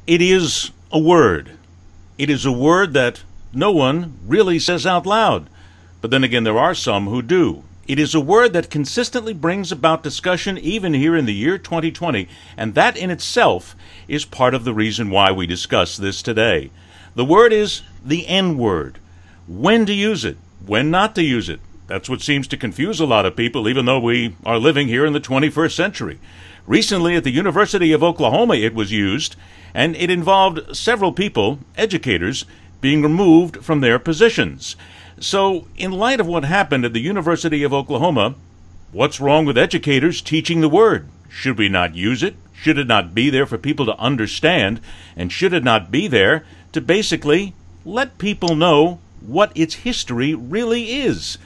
It is a word. It is a word that no one really says out loud. But then again, there are some who do. It is a word that consistently brings about discussion even here in the year 2020, and that in itself is part of the reason why we discuss this today. The word is the N-word. When to use it, when not to use it. That's what seems to confuse a lot of people, even though we are living here in the 21st century. Recently, at the University of Oklahoma, it was used, and it involved several people, educators, being removed from their positions. So, in light of what happened at the University of Oklahoma, what's wrong with educators teaching the word? Should we not use it? Should it not be there for people to understand? And should it not be there to basically let people know what its history really is?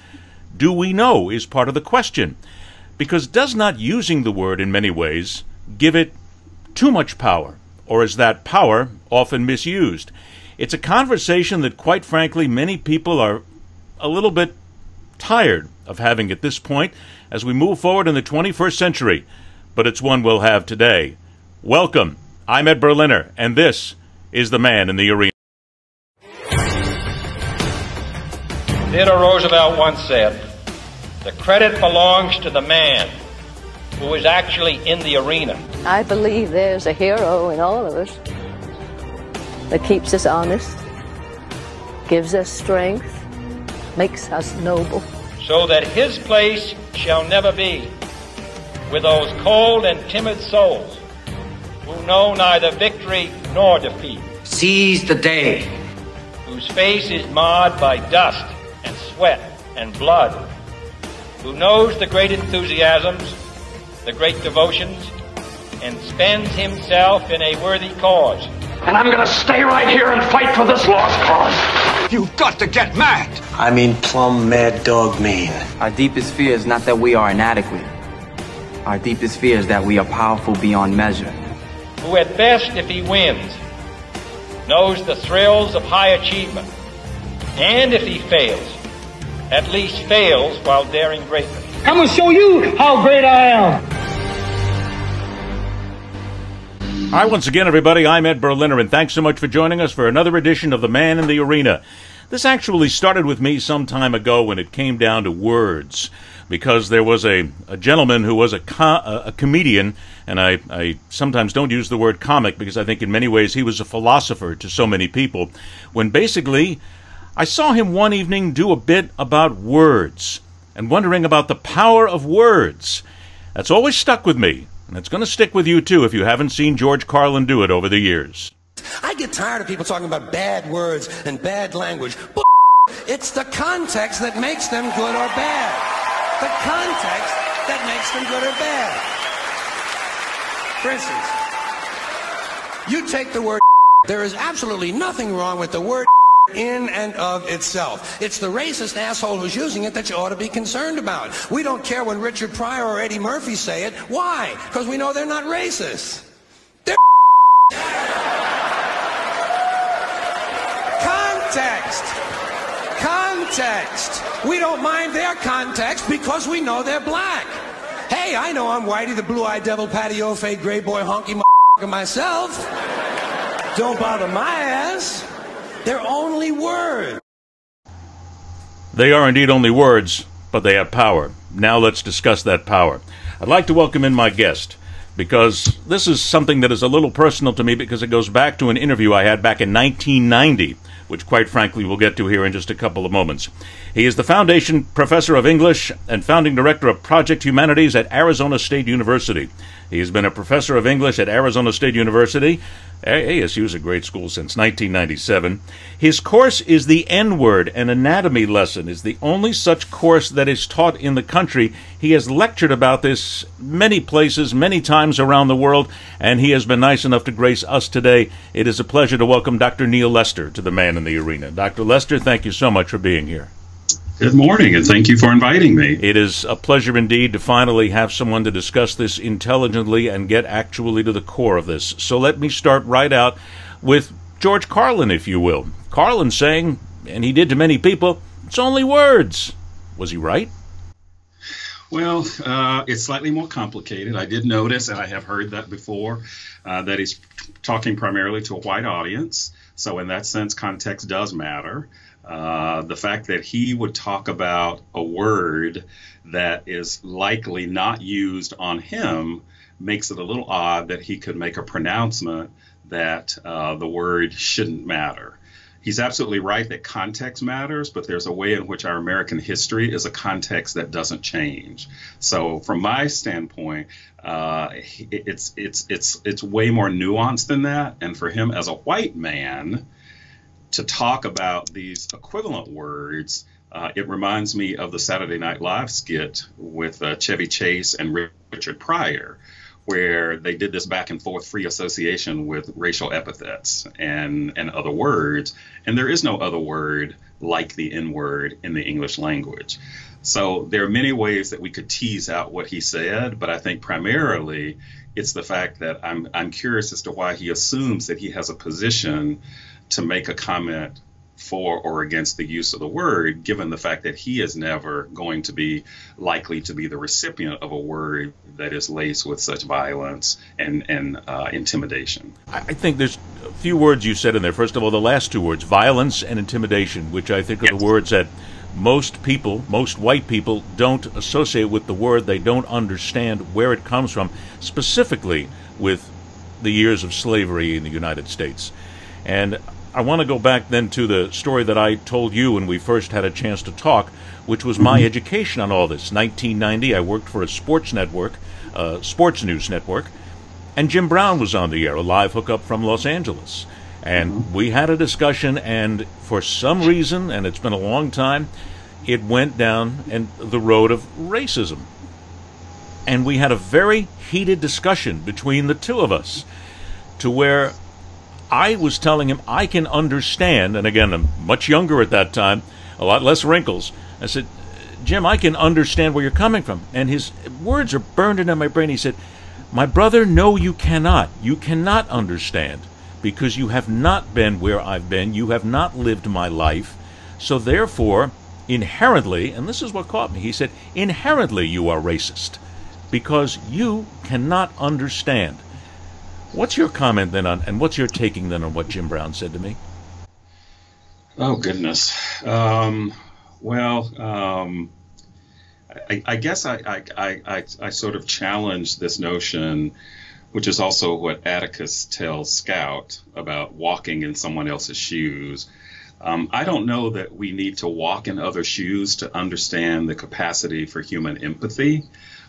Do we know is part of the question. Because does not using the word in many ways give it too much power? Or is that power often misused? It's a conversation that, quite frankly, many people are a little bit tired of having at this point as we move forward in the 21st century. But it's one we'll have today. Welcome. I'm Ed Berliner, and this is The Man in the Arena. Theodore Roosevelt once said, "The credit belongs to the man who is actually in the arena." I believe there's a hero in all of us that keeps us honest, gives us strength, makes us noble. So that his place shall never be with those cold and timid souls who know neither victory nor defeat. Seize the day. Whose face is marred by dust and sweat and blood. Who knows the great enthusiasms, the great devotions, and spends himself in a worthy cause. And I'm gonna stay right here and fight for this lost cause. You've got to get mad. I mean plumb mad dog mean. Our deepest fear is not that we are inadequate. Our deepest fear is that we are powerful beyond measure. Who at best, if he wins, knows the thrills of high achievement. And if he fails, at least fails while daring greatness. I'm gonna show you how great I am. Hi, once again, everybody. I'm Ed Berliner, and thanks so much for joining us for another edition of The Man in the Arena. This actually started with me some time ago when it came down to words, because there was a gentleman who was a comedian, and I sometimes don't use the word comic because I think in many ways he was a philosopher to so many people, when basically I saw him one evening do a bit about words and wondering about the power of words. That's always stuck with me. And it's going to stick with you, too, if you haven't seen George Carlin do it over the years. I get tired of people talking about bad words and bad language. It's the context that makes them good or bad. The context that makes them good or bad. For instance, you take the word, there is absolutely nothing wrong with the word in and of itself. It's the racist asshole who's using it that you ought to be concerned about. We don't care when Richard Pryor or Eddie Murphy say it. Why? Because we know they're not racist. They're context. Context. We don't mind their context because we know they're black. Hey, I know I'm Whitey, the blue-eyed devil, patio fade, gray boy, honky myself. Don't bother my ass. They're only words. They are indeed only words, but they have power. Now let's discuss that power. I'd like to welcome in my guest, because this is something that is a little personal to me because it goes back to an interview I had back in 1990, which quite frankly we'll get to here in just a couple of moments. He is the Foundation Professor of English and Founding Director of Project Humanities at Arizona State University. He has been a professor of English at Arizona State University. ASU is a great school since 1997. His course is the N-word, an anatomy lesson. It's the only such course that is taught in the country. He has lectured about this many places, many times around the world, and he has been nice enough to grace us today. It is a pleasure to welcome Dr. Neal Lester to The Man in the Arena. Dr. Lester, thank you so much for being here. Good morning, and thank you for inviting me. It is a pleasure indeed to finally have someone to discuss this intelligently and get actually to the core of this. So let me start right out with George Carlin, if you will. Carlin saying, and he did to many people, it's only words. Was he right? Well, it's slightly more complicated. I did notice, and I have heard that before, that he's talking primarily to a white audience. So in that sense, context does matter. The fact that he would talk about a word that is likely not used on him makes it a little odd that he could make a pronouncement that the word shouldn't matter. He's absolutely right that context matters, but there's a way in which our American history is a context that doesn't change. So from my standpoint, it's way more nuanced than that. And for him as a white man to talk about these equivalent words, it reminds me of the Saturday Night Live skit with Chevy Chase and Richard Pryor, where they did this back and forth free association with racial epithets and other words. And there is no other word like the N-word in the English language. So there are many ways that we could tease out what he said, but I think primarily it's the fact that I'm curious as to why he assumes that he has a position to make a comment for or against the use of the word, given the fact that he is never going to be likely to be the recipient of a word that is laced with such violence and intimidation. I think there's a few words you said in there. First of all, the last two words, violence and intimidation, which I think are the words that most people, most white people, don't associate with the word. They don't understand where it comes from, specifically with the years of slavery in the United States. And I want to go back then to the story that I told you when we first had a chance to talk, which was my education on all this. 1990, I worked for a sports network, sports news network, and Jim Brown was on the air, a live hookup from Los Angeles. And we had a discussion, and for some reason, and it's been a long time, it went down the road of racism. And we had a very heated discussion between the two of us, to where I was telling him I can understand, and again, I'm much younger at that time, a lot less wrinkles. I said, Jim, I can understand where you're coming from. And his words are burned into my brain. He said, my brother, no, you cannot. You cannot understand because you have not been where I've been. You have not lived my life. So therefore, inherently, and this is what caught me, he said, inherently you are racist because you cannot understand. What's your comment then on, and what's your taking then on what Jim Brown said to me? Oh, goodness. I guess I sort of challenge this notion, which is also what Atticus tells Scout about walking in someone else's shoes. I don't know that we need to walk in other shoes to understand the capacity for human empathy.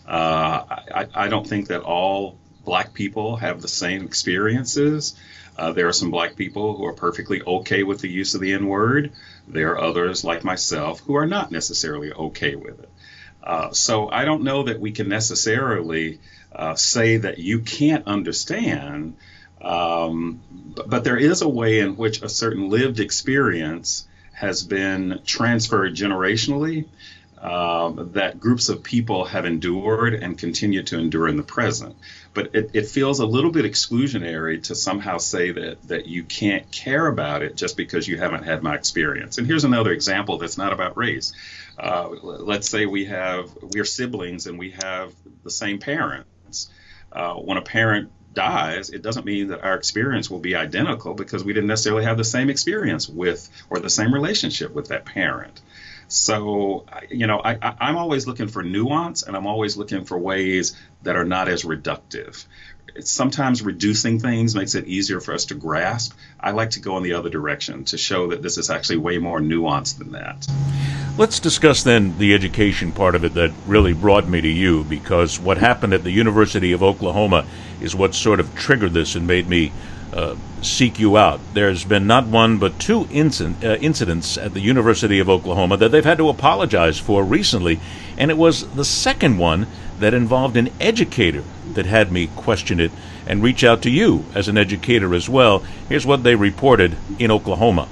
I don't think that all Black people have the same experiences. There are some Black people who are perfectly okay with the use of the N-word. There are others, like myself, who are not necessarily okay with it. So I don't know that we can necessarily say that you can't understand, but there is a way in which a certain lived experience has been transferred generationally that groups of people have endured and continue to endure in the present. But it feels a little bit exclusionary to somehow say that you can't care about it just because you haven't had my experience. And here's another example that's not about race. Let's say we're siblings and we have the same parents. When a parent dies, it doesn't mean that our experience will be identical because we didn't necessarily have the same experience with or the same relationship with that parent. So, I'm always looking for nuance, and I'm always looking for ways that are not as reductive. Sometimes reducing things makes it easier for us to grasp. I like to go in the other direction to show that this is actually way more nuanced than that. Let's discuss then the education part of it that really brought me to you, because what happened at the University of Oklahoma is what sort of triggered this and made me seek you out. There's been not one but two incidents at the University of Oklahoma that they've had to apologize for recently, and it was the second one that involved an educator that had me question it and reach out to you as an educator as well. Here's what they reported in Oklahoma.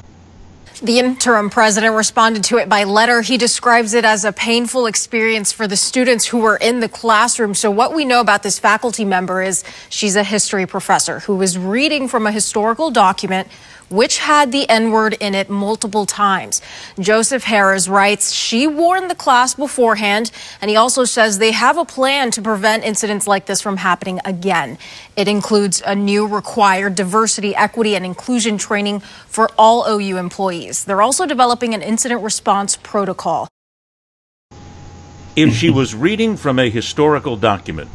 The interim president responded to it by letter. He describes it as a painful experience for the students who were in the classroom. So what we know about this faculty member is she's a history professor who was reading from a historical document which had the N-word in it multiple times. Joseph Harris writes she warned the class beforehand, and he also says they have a plan to prevent incidents like this from happening again. It includes a new required diversity, equity, and inclusion training for all OU employees. They're also developing an incident response protocol. If she was reading from a historical document,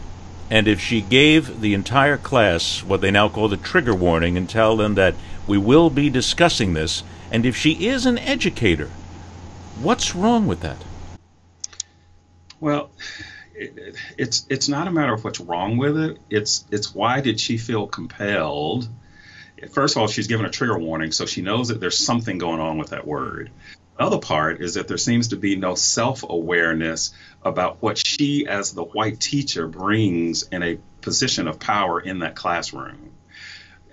and if she gave the entire class what they now call the trigger warning and tell them that we will be discussing this, and if she is an educator, what's wrong with that? Well, it's not a matter of what's wrong with it. It's why did she feel compelled? First of all, she's given a trigger warning, so she knows that there's something going on with that word. The other part is that there seems to be no self-awareness about what she, as the white teacher, brings in a position of power in that classroom.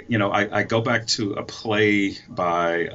You know, I go back to a play by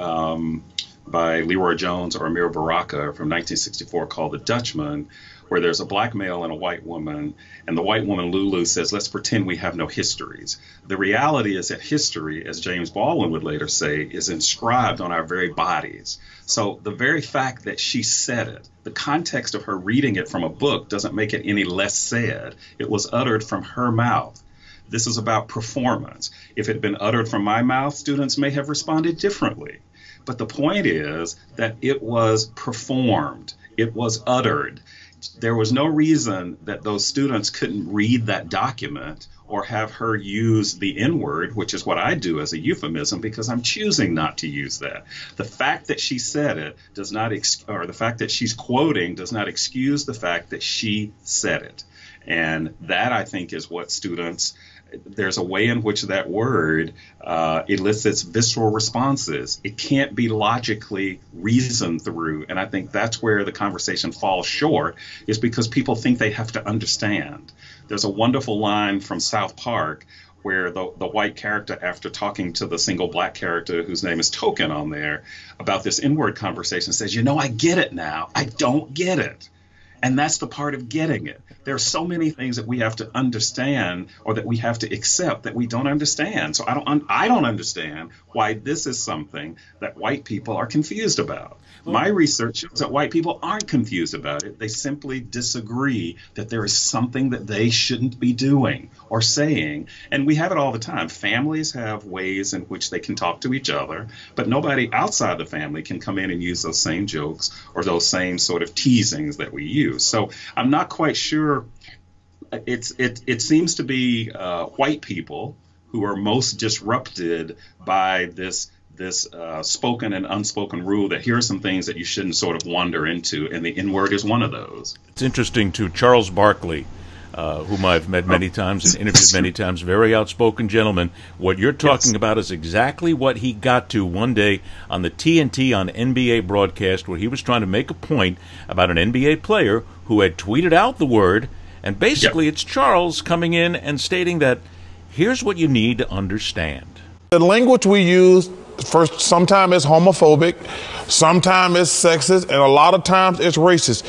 Leroy Jones or Amir Baraka from 1964 called The Dutchman, where there's a black male and a white woman, and the white woman, Lulu, says, let's pretend we have no histories. The reality is that history, as James Baldwin would later say, is inscribed on our very bodies. So the very fact that she said it, the context of her reading it from a book doesn't make it any less said. It was uttered from her mouth. This is about performance. If it had been uttered from my mouth, students may have responded differently. But the point is that it was performed. It was uttered. There was no reason that those students couldn't read that document or have her use the N-word, which is what I do as a euphemism, because I'm choosing not to use that. The fact that she said it does not, or the fact that she's quoting does not excuse the fact that she said it. And that, I think, is what students, there's a way in which that word elicits visceral responses. It can't be logically reasoned through. And I think that's where the conversation falls short, is because people think they have to understand. There's a wonderful line from South Park where the white character, after talking to the single black character whose name is Token on there about this N-word conversation, says, you know, I get it now. I don't get it. And that's the part of getting it. There are so many things that we have to understand or that we have to accept that we don't understand. So I don't understand why this is something that white people are confused about. My research shows that white people aren't confused about it. They simply disagree that there is something that they shouldn't be doing or saying. And we have it all the time. Families have ways in which they can talk to each other, but nobody outside the family can come in and use those same jokes or those same sort of teasings that we use. So I'm not quite sure. It seems to be white people who are most disrupted by this spoken and unspoken rule that here are some things that you shouldn't sort of wander into, and the N-word is one of those. It's interesting, too. Charles Barkley, whom I've met many times and interviewed many times, very outspoken gentleman. What you're talking about is exactly what he got to one day on the TNT on NBA broadcast, where he was trying to make a point about an NBA player who had tweeted out the word, and basically it's Charles coming in and stating that here's what you need to understand. The language we use, first, sometimes it's homophobic, sometimes it's sexist, and a lot of times it's racist.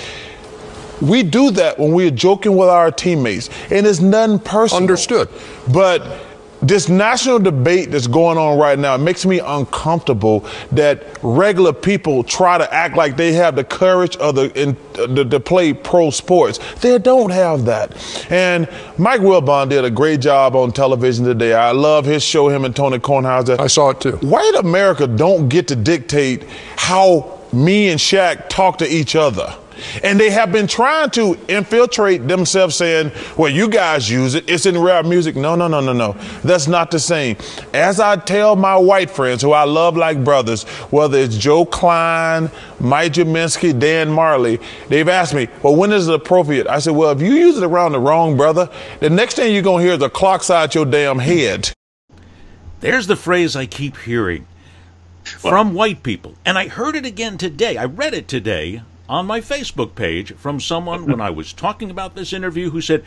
We do that when we're joking with our teammates, and it's nothing personal. Understood. But this national debate that's going on right now makes me uncomfortable that regular people try to act like they have the courage of to play pro sports. They don't have that. And Mike Wilbon did a great job on television today. I love his show, him and Tony Kornheiser. I saw it too. White America don't get to dictate how me and Shaq talk to each other. And they have been trying to infiltrate themselves saying, well, you guys use it. It's in rap music. No. That's not the same. As I tell my white friends who I love like brothers, whether it's Joe Klein, Mike Jaminski, Dan Marley, they've asked me, well, when is it appropriate? I said, well, if you use it around the wrong brother, the next thing you're going to hear is a clock side your damn head. There's the phrase I keep hearing from white people. And I heard it again today. I read it today on my Facebook page from someone when I was talking about this interview who said,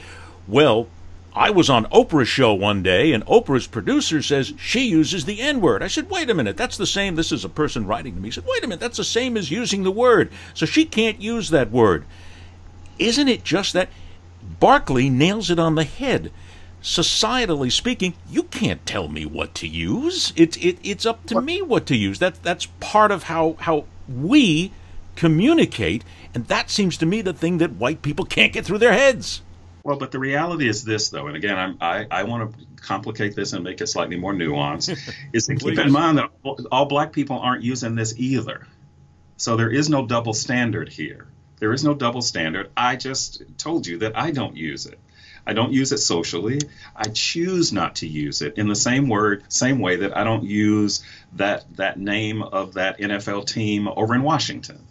well, I was on Oprah's show one day, and Oprah's producer says she uses the N-word. I said, wait a minute, that's the same. This is a person writing to me. He said, wait a minute, that's the same as using the word. So she can't use that word. Isn't it just that? Barkley nails it on the head. Societally speaking, you can't tell me what to use. It's up to me what to use. That's part of how we communicate, and that seems to me the thing that white people can't get through their heads. Well, but the reality is this, though, and again, I want to complicate this and make it slightly more nuanced, is to keep in mind that all black people aren't using this either. So there is no double standard here. There is no double standard. I just told you that I don't use it. I don't use it socially. I choose not to use it in the same way that I don't use that name of that NFL team over in Washington.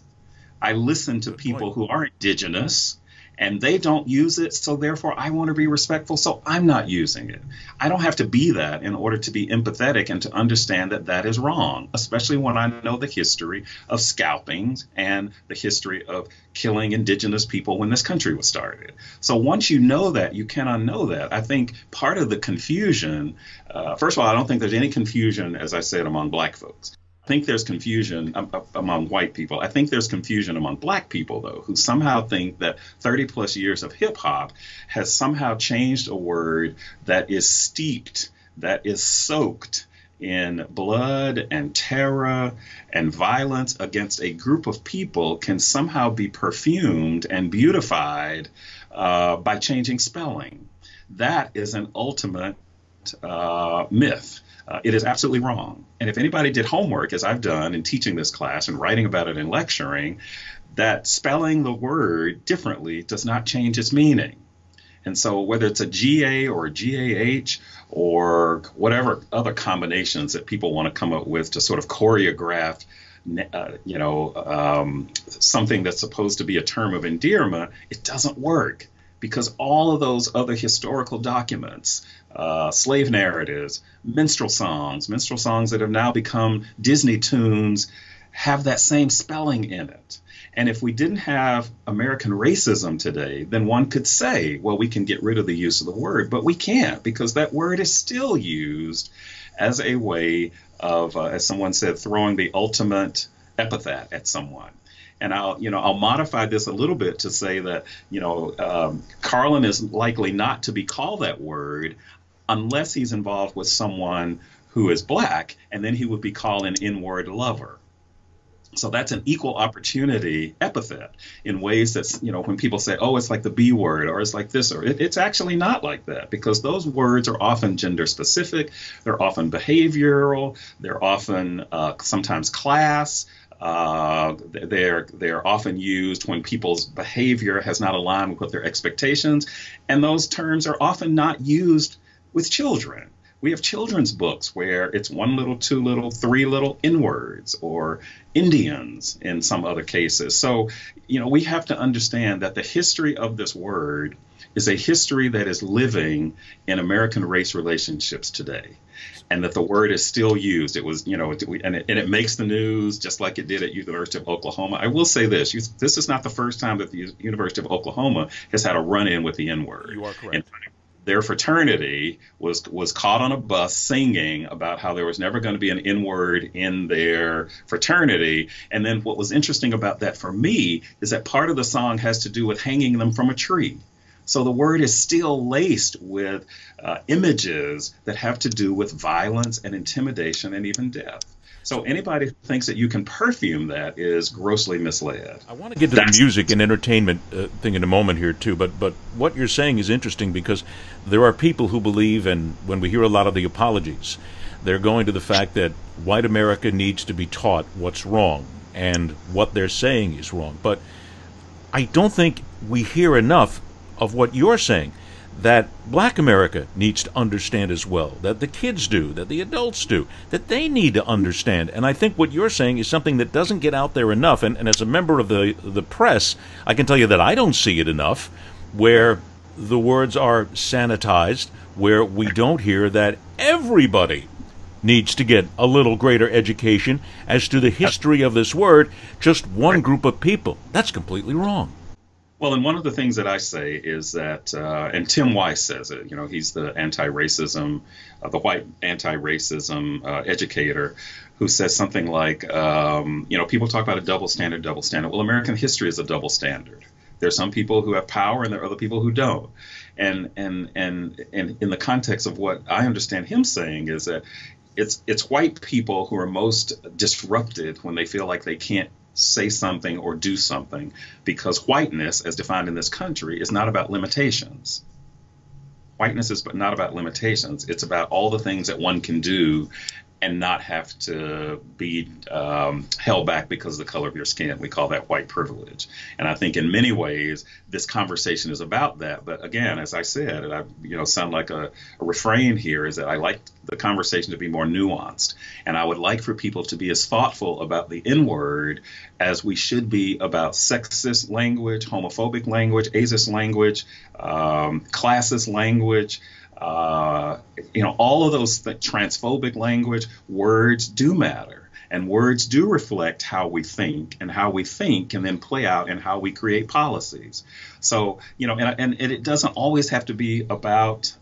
I listen to people who are indigenous, and they don't use it, so therefore I want to be respectful, so I'm not using it. I don't have to be that in order to be empathetic and to understand that that is wrong, especially when I know the history of scalping and the history of killing indigenous people when this country was started. So once you know that, you can unknow that. I think part of the confusion, first of all, I don't think there's any confusion, as I said, among black folks. I think there's confusion among white people. I think there's confusion among black people, though, who somehow think that 30 plus years of hip hop has somehow changed a word that is steeped, that is soaked in blood and terror and violence against a group of people can somehow be perfumed and beautified by changing spelling. That is an ultimate myth. It is absolutely wrong. And if anybody did homework, as I've done in teaching this class and writing about it in lecturing, that spelling the word differently does not change its meaning. And so whether it's a GA or a GAH or whatever other combinations that people want to come up with to sort of choreograph something that's supposed to be a term of endearment, it doesn't work. Because all of those other historical documents, slave narratives, minstrel songs that have now become Disney tunes, have that same spelling in it. And if we didn't have American racism today, then one could say, well, we can get rid of the use of the word, but we can't, because that word is still used as a way of, as someone said, throwing the ultimate epithet at someone. And I'll modify this a little bit to say that, Carlin is likely not to be called that word unless he's involved with someone who is black, and then he would be called an N-word lover. So that's an equal opportunity epithet in ways that, when people say, oh, it's like the B word, or it's like this, or it's actually not like that, because those words are often gender specific. They're often behavioral. They're often sometimes class. They're often used when people's behavior has not aligned with what their expectations. And those terms are often not used with children. We have children's books where it's 1 little, 2 little, 3 little N-words, or Indians in some other cases. So, we have to understand that the history of this word is a history that is living in American race relationships today. And that the word is still used. It was, and it makes the news just like it did at University of Oklahoma. I will say this: this is not the first time that the University of Oklahoma has had a run-in with the N-word. You are correct. And their fraternity was caught on a bus singing about how there was never going to be an N-word in their fraternity. And then what was interesting about that for me is that part of the song has to do with hanging them from a tree. So the word is still laced with images that have to do with violence and intimidation and even death. So anybody who thinks that you can perfume that is grossly misled. I want to get to the music and entertainment thing in a moment here too, but what you're saying is interesting, because there are people who believe, and when we hear a lot of the apologies, they're going to the fact that white America needs to be taught what's wrong, and what they're saying is wrong. But I don't think we hear enough of what you're saying, that black America needs to understand as well, that the kids do, that the adults do, that they need to understand. And I think what you're saying is something that doesn't get out there enough. And as a member of the press, I can tell you that I don't see it enough, where the words are sanitized, where we don't hear that everybody needs to get a little greater education as to the history of this word, just one group of people. That's completely wrong. Well, and one of the things that I say is that, and Tim Weiss says it, he's the anti-racism, the white anti-racism educator, who says something like, people talk about a double standard. Well, American history is a double standard. There's some people who have power and there are other people who don't. And in the context of what I understand him saying is that it's white people who are most disrupted when they feel like they can't say something or do something, because whiteness, as defined in this country, is not about limitations. Whiteness is not about limitations. It's about all the things that one can do and not have to be held back because of the color of your skin. We call that white privilege. And I think in many ways, this conversation is about that. But again, as I said, and I sound like a refrain here, is that I like the conversation to be more nuanced. And I would like for people to be as thoughtful about the N-word as we should be about sexist language, homophobic language, ageist language, classist language, all of those transphobic language. Words do matter, and words do reflect how we think, and how we think can then play out in how we create policies. So, and it doesn't always have to be about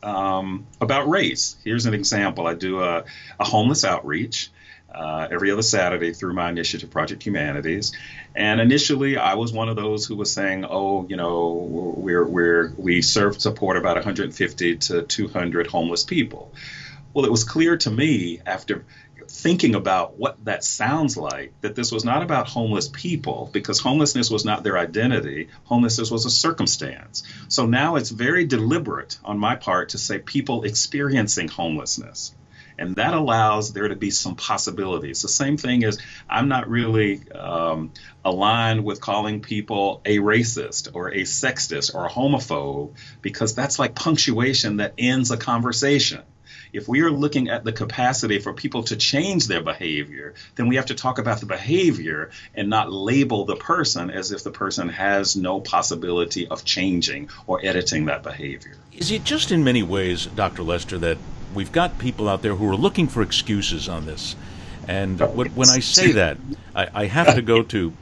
race. Here's an example. I do a homeless outreach every other Saturday through my initiative, Project Humanities. And initially, I was one of those who was saying, we support about 150 to 200 homeless people. Well, it was clear to me after thinking about what that sounds like, that this was not about homeless people, because homelessness was not their identity. Homelessness was a circumstance. So now it's very deliberate on my part to say people experiencing homelessness. And that allows there to be some possibilities. The same thing as I'm not really aligned with calling people a racist or a sexist or a homophobe, because that's like punctuation that ends a conversation. If we are looking at the capacity for people to change their behavior, then we have to talk about the behavior and not label the person as if the person has no possibility of changing or editing that behavior. Is it just in many ways, Dr. Lester, that we've got people out there who are looking for excuses on this? And when I say that, I have to go to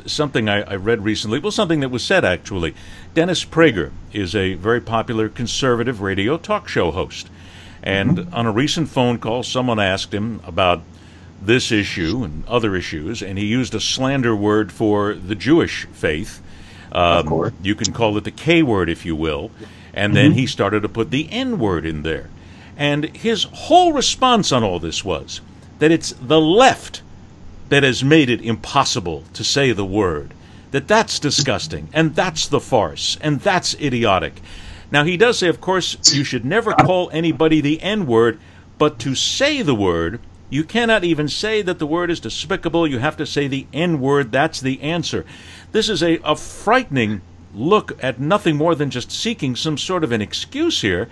something I read recently, something that was said actually. Dennis Prager is a very popular conservative radio talk show host. And on a recent phone call, someone asked him about this issue and other issues, and he used a slander word for the Jewish faith. Of course. You can call it the K word, if you will. And then he started to put the N word in there. And his whole response on all this was that it's the left that has made it impossible to say the word, that's disgusting, and that's the farce, and that's idiotic. Now, he does say, of course, you should never call anybody the N-word, but to say the word, you cannot even say that the word is despicable. You have to say the N-word. That's the answer. This is a frightening look at nothing more than just seeking some sort of an excuse here.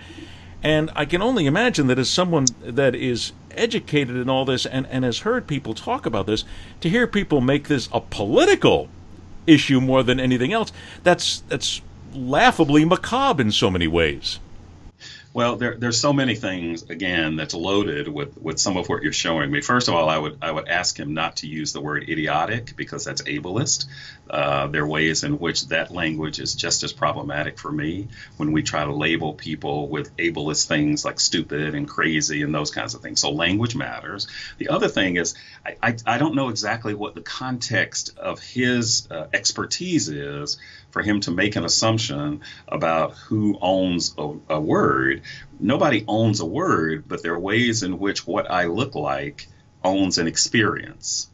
And I can only imagine that as someone that is educated in all this and has heard people talk about this, to hear people make this a political issue more than anything else, that's laughably macabre in so many ways. Well, there's so many things, again, that's loaded with some of what you're showing me. First of all, I would ask him not to use the word idiotic, because that's ableist. There are ways in which that language is just as problematic for me when we try to label people with ableist things like stupid and crazy and those kinds of things. So language matters. The other thing is, I don't know exactly what the context of his expertise is for him to make an assumption about who owns a word. Nobody owns a word, but there are ways in which what I look like owns an experience.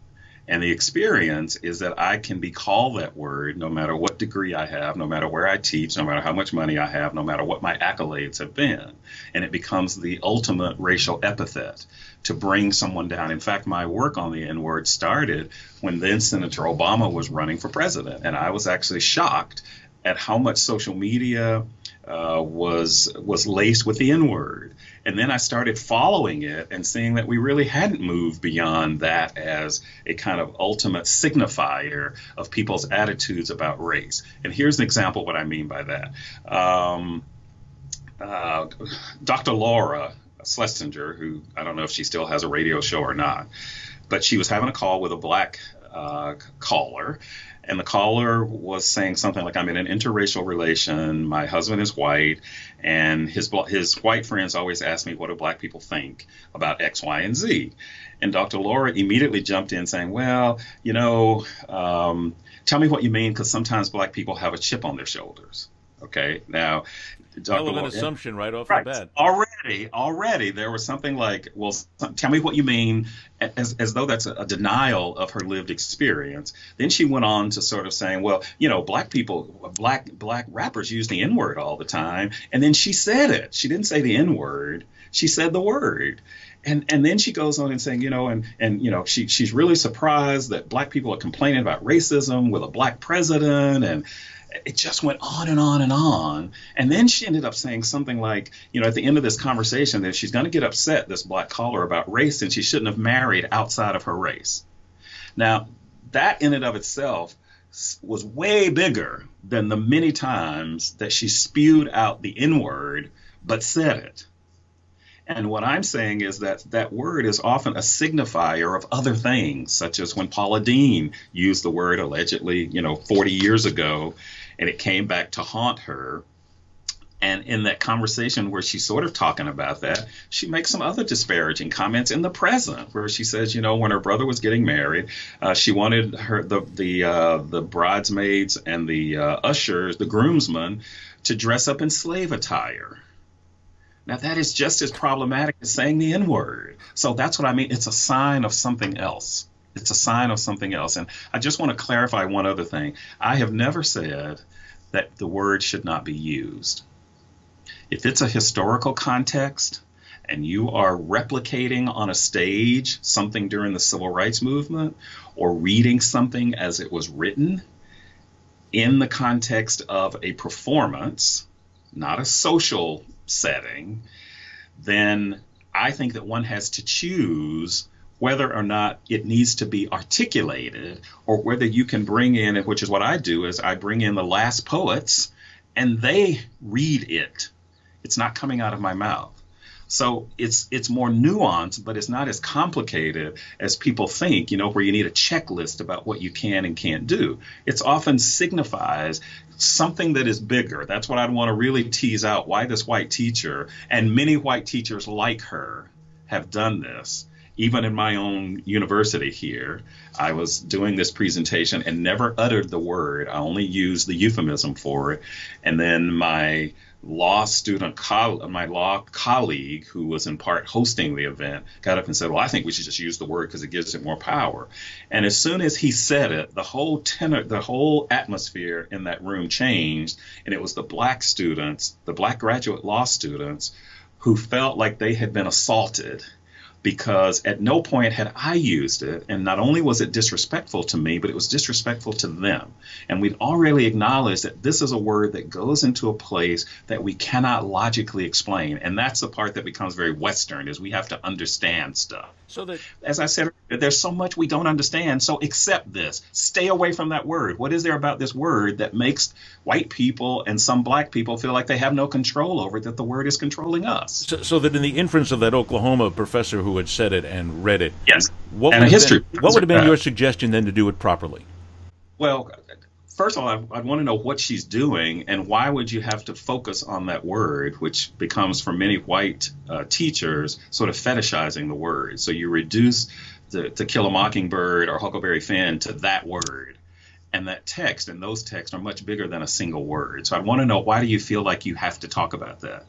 And the experience is that I can be called that word no matter what degree I have, no matter where I teach, no matter how much money I have, no matter what my accolades have been. And it becomes the ultimate racial epithet to bring someone down. In fact, my work on the N-word started when then Senator Obama was running for president. And I was actually shocked at how much social media was laced with the N-word. And then I started following it and seeing that we really hadn't moved beyond that as a kind of ultimate signifier of people's attitudes about race. And here's an example of what I mean by that. Dr. Laura Schlesinger, who I don't know if she still has a radio show or not, but she was having a call with a black caller. And the caller was saying something like, I'm in an interracial relation. My husband is white. And his white friends always ask me, what do black people think about X, Y, and Z? And Dr. Laura immediately jumped in saying, well, tell me what you mean, because sometimes black people have a chip on their shoulders. Okay. Now, Hell of an assumption right off right. the bat. Already there was something like, well, tell me what you mean, as though that's a denial of her lived experience. Then she went on to sort of saying, well, black rappers use the N-word all the time. And then she said it. She didn't say the N-word. She said the word. And then she goes on and saying, she's really surprised that black people are complaining about racism with a black president, and it just went on and on and on. And then she ended up saying something like, at the end of this conversation, that she's going to get upset, this black caller, about race, and she shouldn't have married outside of her race. Now, that in and of itself was way bigger than the many times that she spewed out the N-word, but said it. And what I'm saying is that word is often a signifier of other things, such as when Paula Deen used the word allegedly, 40 years ago, and it came back to haunt her. And in that conversation where she's sort of talking about that, she makes some other disparaging comments in the present, where she says, when her brother was getting married, she wanted the bridesmaids and the ushers, the groomsmen, to dress up in slave attire. Now, that is just as problematic as saying the N-word. So that's what I mean. It's a sign of something else. It's a sign of something else. And I just want to clarify one other thing. I have never said that the word should not be used. If it's a historical context and you are replicating on a stage something during the Civil Rights Movement, or reading something as it was written in the context of a performance, not a social setting, then I think that one has to choose whether or not it needs to be articulated, or whether you can bring in, which is what I do, is I bring in the last poets and they read it. It's not coming out of my mouth. So it's more nuanced, but it's not as complicated as people think, where you need a checklist about what you can and can't do. It often signifies something that is bigger. That's what I'd want to really tease out, why this white teacher, and many white teachers like her, have done this. Even in my own university here, I was doing this presentation and never uttered the word. I only used the euphemism for it. And then my law colleague, who was in part hosting the event, got up and said, well, I think we should just use the word because it gives it more power. And as soon as he said it, the whole atmosphere in that room changed. And it was the black students, the black graduate law students, who felt like they had been assaulted, because at no point had I used it. And not only was it disrespectful to me, but it was disrespectful to them. And we'd already acknowledged that this is a word that goes into a place that we cannot logically explain. And that's the part that becomes very Western, is we have to understand stuff. So that, as I said, there's so much we don't understand. So accept this. Stay away from that word. What is there about this word that makes white people and some black people feel like they have no control over it, that the word is controlling us? So that in the inference of that Oklahoma professor who had said it and read it, yes, what would have been your suggestion then to do it properly? Well, first of all, I'd want to know what she's doing, and why would you have to focus on that word, which becomes for many white teachers sort of fetishizing the word. So you reduce To Kill a Mockingbird or Huckleberry Finn to that word. And that text and those texts are much bigger than a single word. So I want to know, why do you feel like you have to talk about that?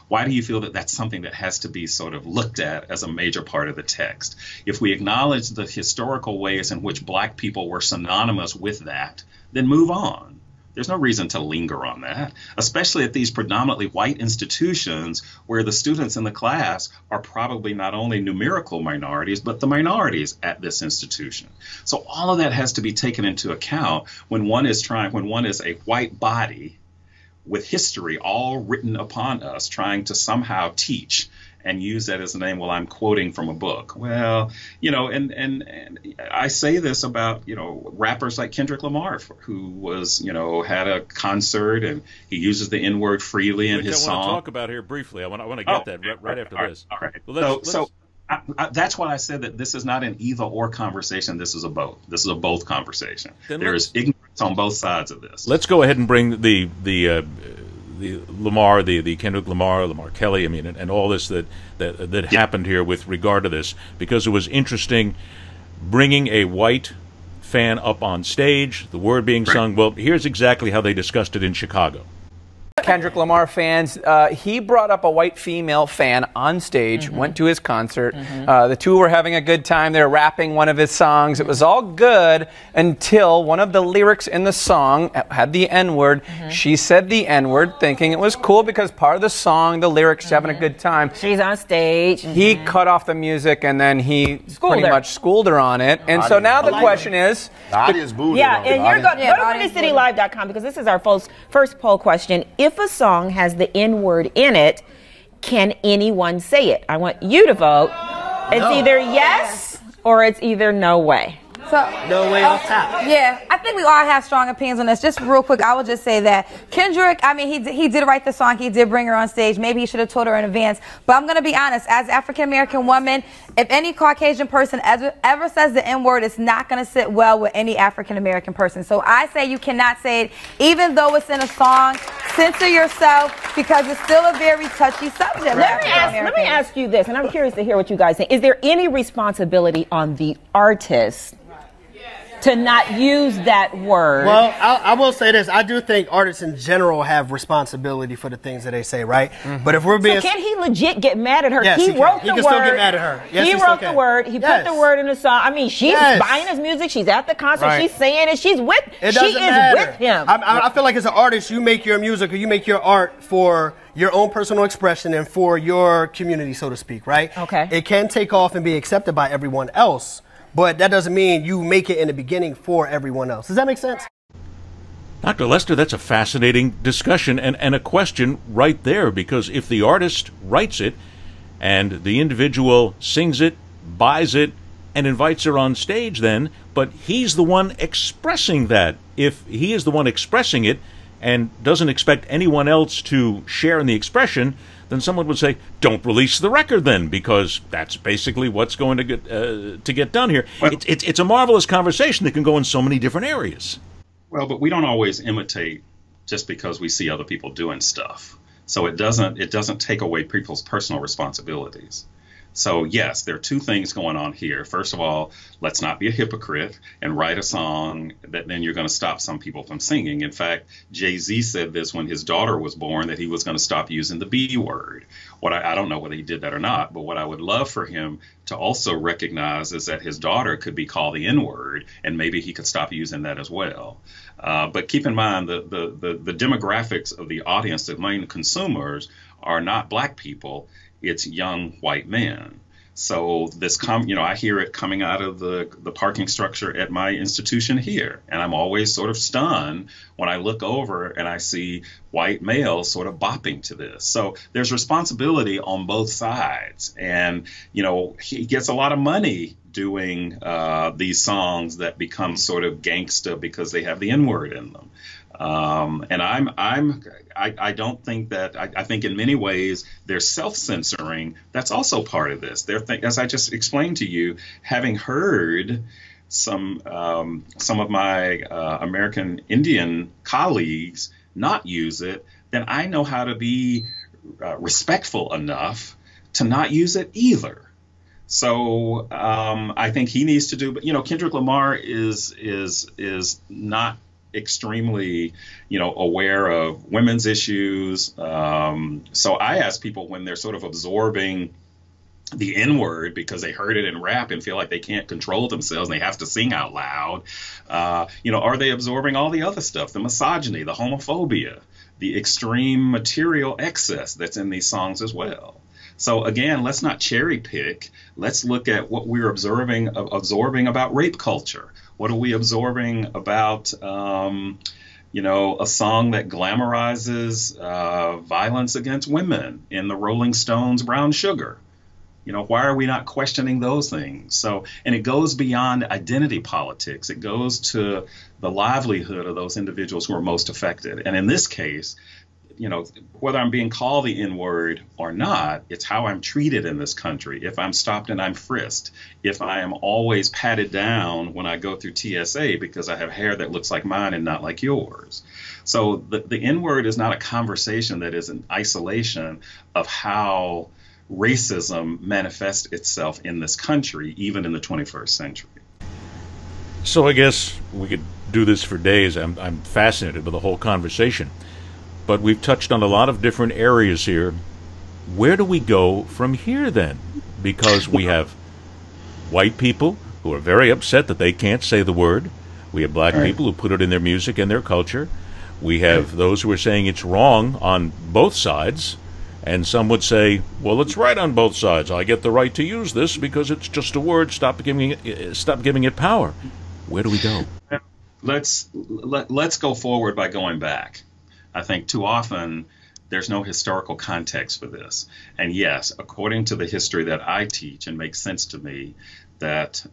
Why do you feel that that's something that has to be sort of looked at as a major part of the text? If we acknowledge the historical ways in which black people were synonymous with that, then move on. There's no reason to linger on that, especially at these predominantly white institutions where the students in the class are probably not only numerical minorities, but the minorities at this institution. So all of that has to be taken into account when one is a white body with history all written upon us, trying to somehow teach and use that as a name. Well, I'm quoting from a book. Well, and I say this about, rappers like Kendrick Lamar, who was, had a concert and he uses the N-word freely in his song. I want to talk about here briefly. I want to get that right after this. All right. Well, so that's why I said that this is not an either or conversation. This is a both. This is a both conversation. There is ignorance It's on both sides of this. Let's go ahead and bring the Lamar, the Kendrick Lamar Kelly, I mean, and all this that happened here with regard to this, because it was interesting bringing a white fan up on stage, the word being sung. Well, here's exactly how they discussed it in Chicago. Kendrick Lamar fans, he brought up a white female fan on stage, went to his concert. The two were having a good time. They were rapping one of his songs. It was all good until one of the lyrics in the song had the N-word. She said the N-word, thinking it was cool because part of the song, the lyrics, she's having a good time. She's on stage. He cut off the music, and then he pretty much schooled her on it. And so now the question is... Yeah, and you're going to GoToCityLive.com, because this is our first poll question. If a song has the N-word in it, can anyone say it? I want you to vote. It's either yes or it's either no way. So, no way off top. Yeah, I think we all have strong opinions on this. Just real quick, I would just say that Kendrick, I mean, he did write the song. He did bring her on stage. Maybe he should have told her in advance. But I'm going to be honest. As an African-American woman, if any Caucasian person ever says the N-word, it's not going to sit well with any African-American person. So I say you cannot say it, even though it's in a song. Censor yourself, because it's still a very touchy subject. Let me ask you this, and I'm curious to hear what you guys think. Is there any responsibility on the artist to not use that word? Well, I will say this. I do think artists in general have responsibility for the things that they say, right? But if we're being... So can he legit get mad at her? Yes, he wrote he the can word. Still get mad at her. Yes, he wrote the word. He put the word in the song. I mean, she's buying his music. She's at the concert. She's saying it. She's with. It she is matter. with him. I feel like as an artist, you make your music or you make your art for your own personal expression and for your community, so to speak, right? Okay. It can take off and be accepted by everyone else, but that doesn't mean you make it in the beginning for everyone else. Does that make sense? Dr. Lester, that's a fascinating discussion and a question right there, because if the artist writes it and the individual sings it, buys it, and invites her on stage then, but he's the one expressing that. If he is the one expressing it and doesn't expect anyone else to share in the expression, then someone would say, don't release the record then, because that's basically what's going to get done here. Well, it's a marvelous conversation that can go in so many different areas. Well, but we don't always imitate just because we see other people doing stuff. So it doesn't take away people's personal responsibilities. So yes, there are two things going on here. First of all, let's not be a hypocrite and write a song that then you're going to stop some people from singing. In fact, Jay-Z said this when his daughter was born, that he was going to stop using the B word. I don't know whether he did that or not, but what I would love for him to also recognize is that his daughter could be called the N-word, and maybe he could stop using that as well. But keep in mind the demographics of the audience, the main consumers, are not black people. It's young white men. So this, I hear it coming out of the parking structure at my institution here. And I'm always sort of stunned when I look over and I see white males sort of bopping to this. So there's responsibility on both sides. And, he gets a lot of money doing these songs that become sort of gangsta because they have the N-word in them. And I don't think that, I think in many ways there's self-censoring. That's also part of this. As I just explained to you, having heard some of my American Indian colleagues not use it, then I know how to be respectful enough to not use it either. So I think he needs to do, but Kendrick Lamar is not extremely, aware of women's issues. So I ask people when they're sort of absorbing the N-word because they heard it in rap and feel like they can't control themselves and they have to sing out loud, are they absorbing all the other stuff, the misogyny, the homophobia, the extreme material excess that's in these songs as well? So again, let's not cherry pick. Let's look at what we're absorbing about rape culture. What are we absorbing about, a song that glamorizes violence against women in the Rolling Stones' Brown Sugar? Why are we not questioning those things? So, and it goes beyond identity politics. It goes to the livelihood of those individuals who are most affected. And in this case, whether I'm being called the N-word or not, it's how I'm treated in this country. If I'm stopped and I'm frisked, if I am always patted down when I go through TSA because I have hair that looks like mine and not like yours. So the N-word is not a conversation that is in isolation of how racism manifests itself in this country, even in the 21st century. So I guess we could do this for days. I'm fascinated with the whole conversation. But we've touched on a lot of different areas here. Where do we go from here then? Because we have white people who are very upset that they can't say the word. We have black people who put it in their music and their culture. We have those who are saying it's wrong on both sides. And some would say, well, it's right on both sides. I get the right to use this because it's just a word. Stop giving it power. Where do we go? Let's go forward by going back. I think too often there's no historical context for this. And yes, according to the history that I teach, and makes sense to me, that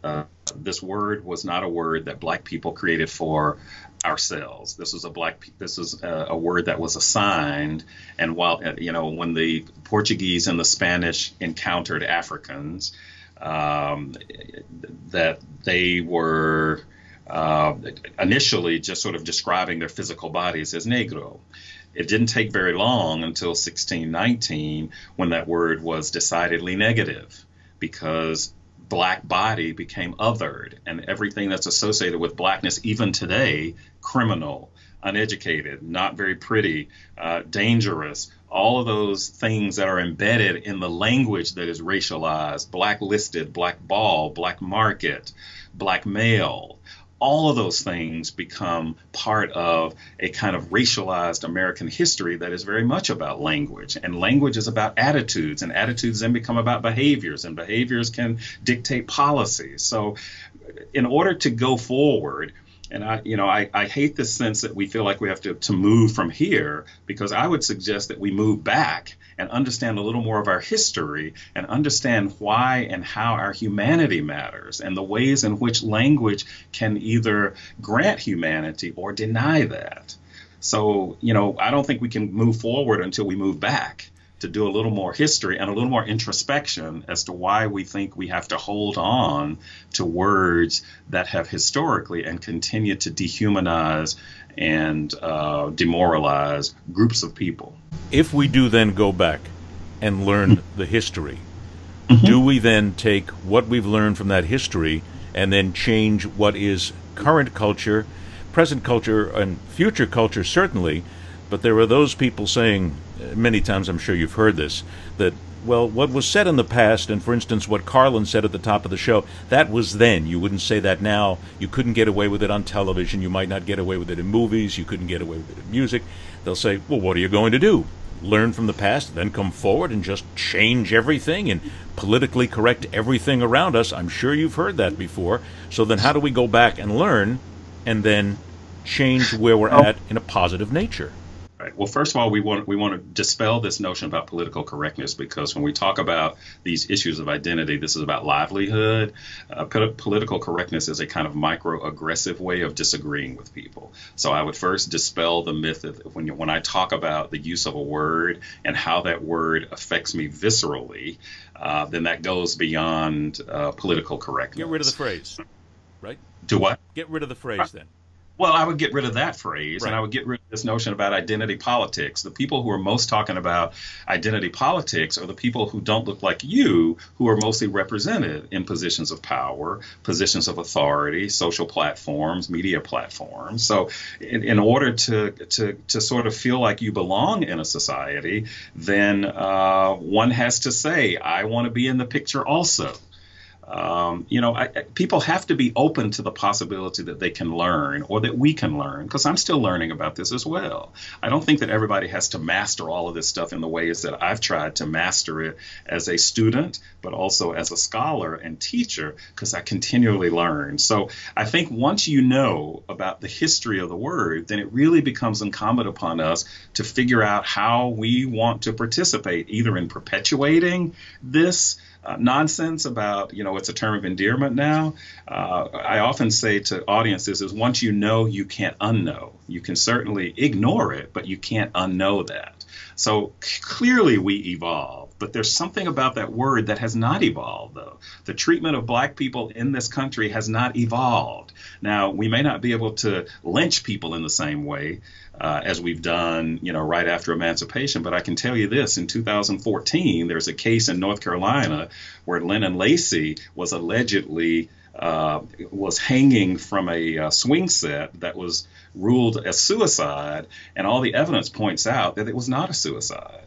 this word was not a word that black people created for ourselves. This was a word that was assigned. And while when the Portuguese and the Spanish encountered Africans, that they were initially just sort of describing their physical bodies as negro. It didn't take very long until 1619 when that word was decidedly negative, because black body became othered, and everything that's associated with blackness, even today, criminal, uneducated, not very pretty, dangerous, all of those things that are embedded in the language that is racialized, blacklisted, blackball, black market, black male, all of those things become part of a kind of racialized American history that is very much about language. And language is about attitudes, and attitudes then become about behaviors, and behaviors can dictate policies. So in order to go forward, and I hate this sense that we feel like we have to move from here, because I would suggest that we move back and understand a little more of our history and understand why and how our humanity matters, and the ways in which language can either grant humanity or deny that. So, I don't think we can move forward until we move back to do a little more history and a little more introspection as to why we think we have to hold on to words that have historically and continue to dehumanize and demoralize groups of people. If we do then go back and learn the history, do we then take what we've learned from that history and then change what is current culture, present culture, and future culture certainly? But there are those people saying, many times I'm sure you've heard this, that, well, what was said in the past, and for instance what Carlin said at the top of the show, that was then. You wouldn't say that now. You couldn't get away with it on television. You might not get away with it in movies. You couldn't get away with it in music. They'll say, well, what are you going to do? Learn from the past, then come forward and just change everything and politically correct everything around us? I'm sure you've heard that before. So then how do we go back and learn and then change where we're at in a positive nature? Right. Well, first of all, we want to dispel this notion about political correctness, because when we talk about these issues of identity, this is about livelihood. Political correctness is a kind of microaggressive way of disagreeing with people. So I would first dispel the myth that when I talk about the use of a word and how that word affects me viscerally, then that goes beyond political correctness. Get rid of the phrase, right? Do what? Get rid of the phrase then. Well, I would get rid of that phrase, right. And I would get rid of this notion about identity politics. The people who are most talking about identity politics are the people who don't look like you, who are mostly represented in positions of power, positions of authority, social platforms, media platforms. So in order to sort of feel like you belong in a society, then one has to say, I want to be in the picture also. People have to be open to the possibility that they can learn, or that we can learn, because I'm still learning about this as well. I don't think that everybody has to master all of this stuff in the ways that I've tried to master it as a student, but also as a scholar and teacher, because I continually learn. So I think once you know about the history of the word, then it really becomes incumbent upon us to figure out how we want to participate, either in perpetuating this nonsense about, it's a term of endearment now. I often say to audiences is once you know, you can't unknow. You can certainly ignore it, but you can't unknow that. So clearly we evolved, but there's something about that word that has not evolved, though. The treatment of black people in this country has not evolved. Now, we may not be able to lynch people in the same way as we've done, right after emancipation, but I can tell you this, in 2014, there's a case in North Carolina where Lennon Lacy was allegedly was hanging from a swing set that was ruled as suicide, and all the evidence points out that it was not a suicide,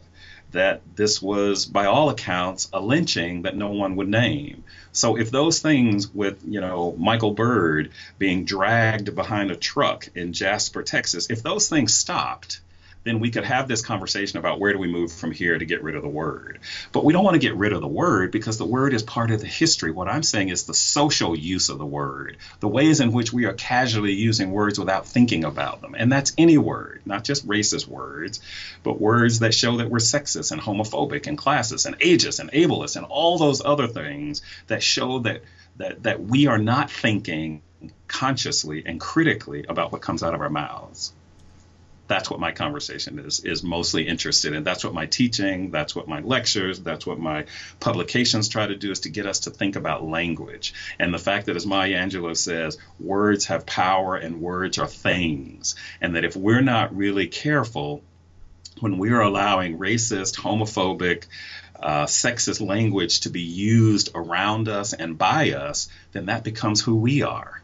that this was, by all accounts, a lynching that no one would name. So if those things with, Michael Byrd being dragged behind a truck in Jasper, Texas, if those things stopped, then we could have this conversation about where do we move from here to get rid of the word. But we don't want to get rid of the word because the word is part of the history. What I'm saying is the social use of the word, the ways in which we are casually using words without thinking about them. And that's any word, not just racist words, but words that show that we're sexist and homophobic and classist and ageist and ableist and all those other things that show that we are not thinking consciously and critically about what comes out of our mouths. That's what my conversation is mostly interested in. That's what my teaching, that's what my lectures, that's what my publications try to do, is to get us to think about language. And the fact that, as Maya Angelou says, words have power and words are things. And that if we're not really careful, when we are allowing racist, homophobic, sexist language to be used around us and by us, then that becomes who we are.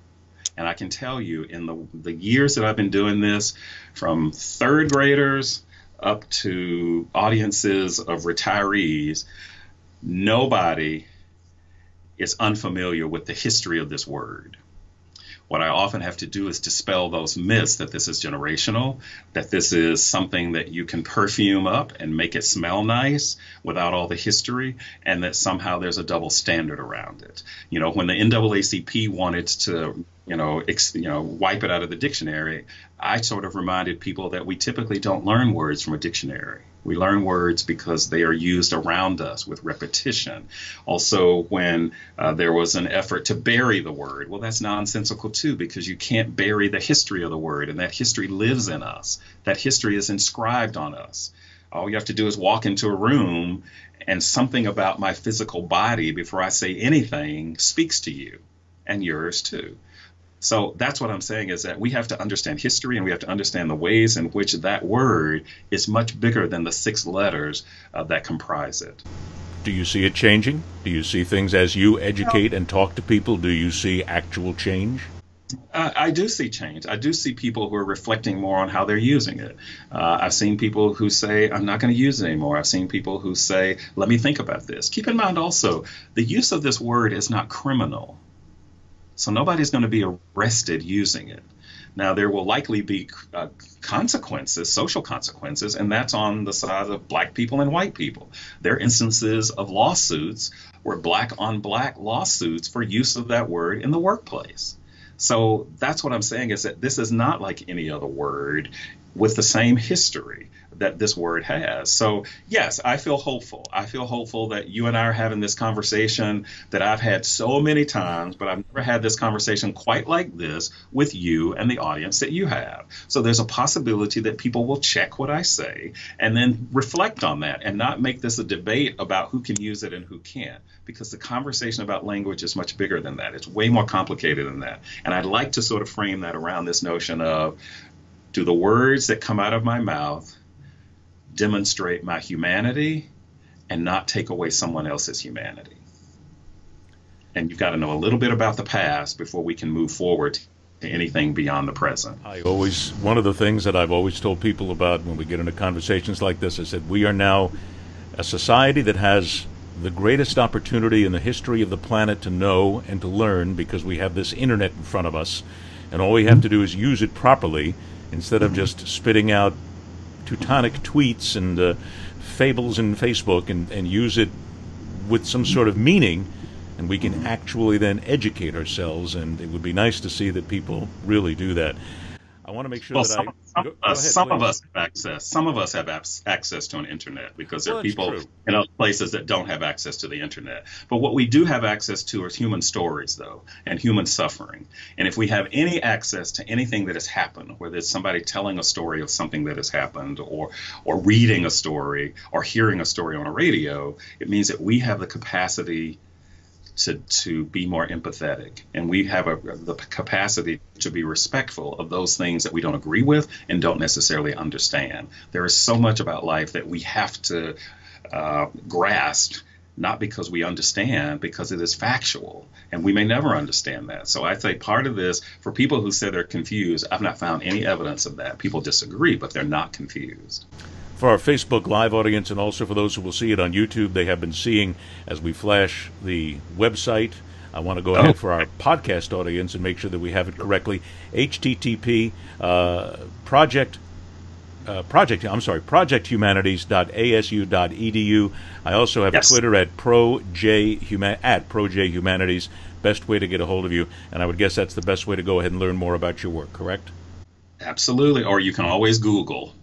And I can tell you, in the years that I've been doing this, from third graders up to audiences of retirees, nobody is unfamiliar with the history of this word. What I often have to do is dispel those myths that this is generational, that this is something that you can perfume up and make it smell nice without all the history, and that somehow there's a double standard around it. When the NAACP wanted to wipe it out of the dictionary, I sort of reminded people that we typically don't learn words from a dictionary. We learn words because they are used around us with repetition. Also, when there was an effort to bury the word, well, that's nonsensical too, because you can't bury the history of the word, and that history lives in us. That history is inscribed on us. All you have to do is walk into a room, and something about my physical body before I say anything speaks to you, and yours too. So that's what I'm saying, is that we have to understand history, and we have to understand the ways in which that word is much bigger than the 6 letters that comprise it. Do you see it changing? Do you see things as you educate and talk to people? Do you see actual change? I do see change. I do see people who are reflecting more on how they're using it. I've seen people who say, I'm not going to use it anymore. I've seen people who say, let me think about this. Keep in mind also, the use of this word is not criminal. So nobody's going to be arrested using it. Now, there will likely be consequences, social consequences, and that's on the side of black people and white people. There are instances of lawsuits where black on black lawsuits for use of that word in the workplace. So that's what I'm saying, is that this is not like any other word with the same history that this word has. So yes, I feel hopeful. I feel hopeful that you and I are having this conversation that I've had so many times, but I've never had this conversation quite like this with you and the audience that you have. So there's a possibility that people will check what I say and then reflect on that, and not make this a debate about who can use it and who can't, because the conversation about language is much bigger than that. It's way more complicated than that. And I'd like to sort of frame that around this notion of, do the words that come out of my mouth demonstrate my humanity and not take away someone else's humanity? And you've got to know a little bit about the past before we can move forward to anything beyond the present. One of the things that I've always told people about when we get into conversations like this is that we are now a society that has the greatest opportunity in the history of the planet to know and to learn, because we have this internet in front of us, and all we have to do is use it properly, instead of just spitting out Teutonic tweets and fables in Facebook, and use it with some sort of meaning, and we can actually then educate ourselves, and it would be nice to see that people really do that. I want to make sure Well, that some of us have access. Some of us have access to an internet because there are people in other places that don't have access to the internet. But what we do have access to are human stories, though, and human suffering. And if we have any access to anything that has happened, whether it's somebody telling a story of something that has happened, or reading a story, or hearing a story on a radio, it means that we have the capacity to be more empathetic, and we have the capacity to be respectful of those things that we don't agree with and don't necessarily understand. There is so much about life that we have to grasp, not because we understand, because it is factual, and we may never understand that. So I think part of this, for people who say they're confused, I've not found any evidence of that. People disagree, but they're not confused. For our Facebook Live audience, and also for those who will see it on YouTube, they have been seeing, as we flash the website, I want to go ahead for our podcast audience and make sure that we have it correctly. HTTP projecthumanities.asu.edu. I also have a Twitter at ProJHumanities. Best way to get a hold of you, and I would guess that's the best way to go ahead and learn more about your work, correct? Absolutely, or you can always Google.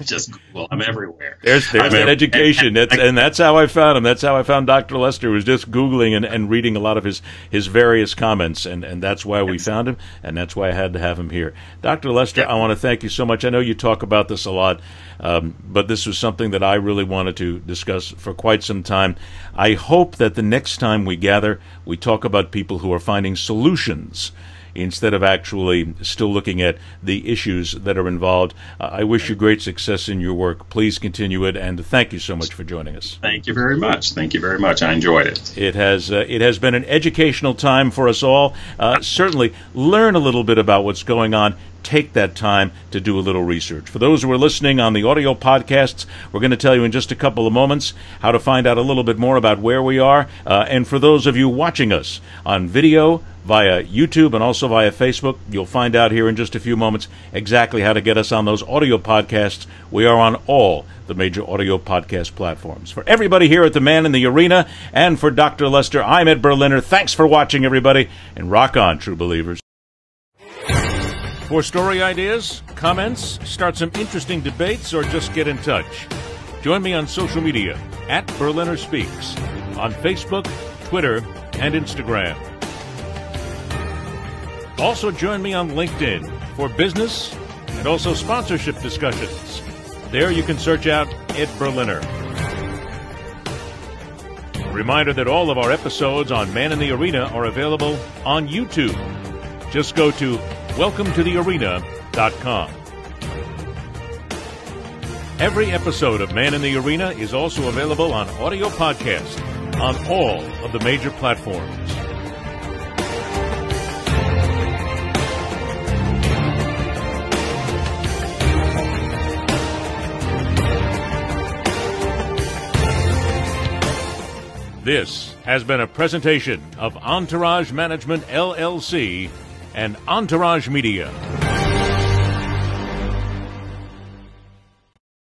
Just Google. I'm everywhere. There's that education. That's how I found him. That's how I found Dr. Lester, was just Googling and reading a lot of his various comments, and that's why we found him, and that's why I had to have him here. Dr. Lester, I want to thank you so much. I know you talk about this a lot, but this was something that I really wanted to discuss for quite some time. I hope that the next time we gather, we talk about people who are finding solutions instead of actually still looking at the issues that are involved. I wish you great success in your work. Please continue it, and thank you so much for joining us. Thank you very much. Thank you very much. I enjoyed it. It has been an educational time for us all. Certainly learn a little bit about what's going on. Take that time to do a little research. For those who are listening on the audio podcasts, we're going to tell you in just a couple of moments how to find out a little bit more about where we are. And for those of you watching us on video, via YouTube and also via Facebook, you'll find out here in just a few moments exactly how to get us on those audio podcasts. We are on all the major audio podcast platforms. For everybody here at the Man in the Arena, and for Dr. Lester, I'm Ed Berliner. Thanks for watching, everybody, and rock on, true believers. For story ideas, comments, start some interesting debates, or just get in touch, join me on social media at Berliner Speaks on Facebook, Twitter, and Instagram. Also join me on LinkedIn for business and also sponsorship discussions. There you can search out Ed Berliner. Reminder that all of our episodes on Man in the Arena are available on YouTube. Just go to welcometothearena.com. Every episode of Man in the Arena is also available on audio podcast on all of the major platforms. This has been a presentation of Entourage Management, LLC, and Entourage Media.